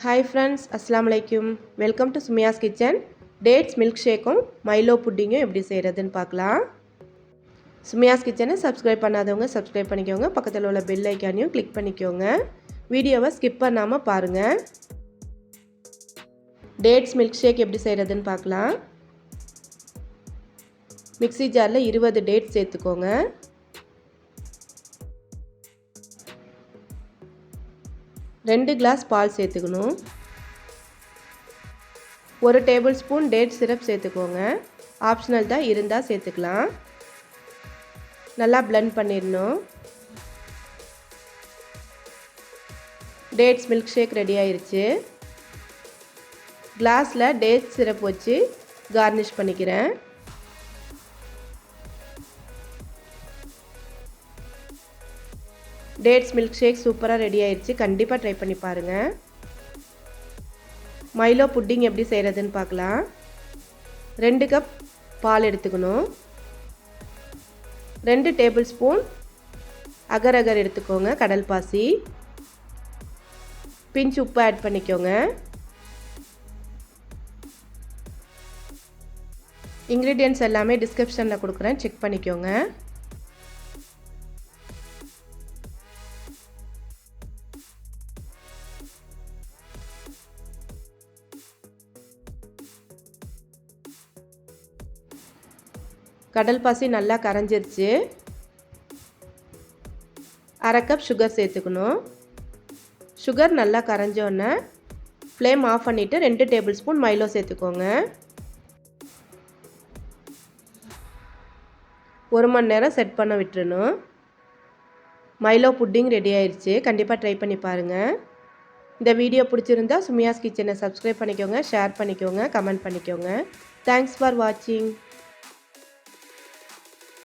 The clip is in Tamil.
Hi friends, Assalamu alaikum. Welcome to Sumiya's Kitchen. Dates Milkshake Milo Pudding எப்படி செய்யறதுன்னு பார்க்கலாம். Sumiya's Kitchen சப்ஸ்கிரைப் பண்ணாதவங்க சப்ஸ்கிரைப் பண்ணிக்கோங்க. பக்கத்துல உள்ள பெல் ஐகானையும் கிளிக் பண்ணிக்கோங்க. வீடியோவை ஸ்கிப் பண்ணாம பாருங்க. Dates Milkshake எப்படி செய்யறதுன்னு பார்க்கலாம். மிக்ஸி ஜார்ல 20 டேட்ஸ் சேர்த்துக்கோங்க. 2 கிளாஸ் பால் சேர்த்துக்கணும். 1 டேபிள் ஸ்பூன் டேட் சிரப் சேர்த்துக்கோங்க. ஆப்ஷனல் தான், இருந்தால் சேர்த்துக்கலாம். நல்லா பிளெண்ட் பண்ணிடணும். டேட்ஸ் மில்க் ஷேக் ரெடி ஆயிருச்சு. கிளாஸில் டேட் சிரப் வச்சு கார்னிஷ் பண்ணிக்கிறேன். டேட்ஸ் மில்க் ஷேக் சூப்பராக ரெடி ஆயிடுச்சு. கண்டிப்பாக ட்ரை பண்ணி பாருங்கள். மைலோ புட்டிங் எப்படி செய்கிறதுன்னு பார்க்கலாம். 2 கப் பால் எடுத்துக்கணும். 2 டேபிள் ஸ்பூன் அகர் எடுத்துக்கோங்க, கடல் பாசி. பிஞ்ச் உப்பு ஆட் பண்ணிக்கோங்க. இன்க்ரீடியன்ட்ஸ் எல்லாமே டிஸ்கிரிப்ஷனில் கொடுக்குறேன், செக் பண்ணிக்கோங்க. கடல் பாசி நல்லா கரைஞ்சிருச்சு. 1/2 கப் சுகர் சேர்த்துக்கணும். சுகர் நல்லா கரைஞ்சோன்னே ஃப்ளேம் ஆஃப் பண்ணிவிட்டு 2 டேபிள் ஸ்பூன் மைலோ சேர்த்துக்கோங்க. 1 மணி நேரம் செட் பண்ண விட்டுறணும். மைலோ புட்டிங் ரெடி ஆயிடுச்சு. கண்டிப்பாக ட்ரை பண்ணி பாருங்கள். இந்த வீடியோ பிடிச்சிருந்தா சுமியாஸ் கிச்சனை சப்ஸ்கிரைப் பண்ணிக்கோங்க, ஷேர் பண்ணிக்கோங்க, கமெண்ட் பண்ணிக்கோங்க. தேங்க்ஸ் ஃபார் வாட்சிங்.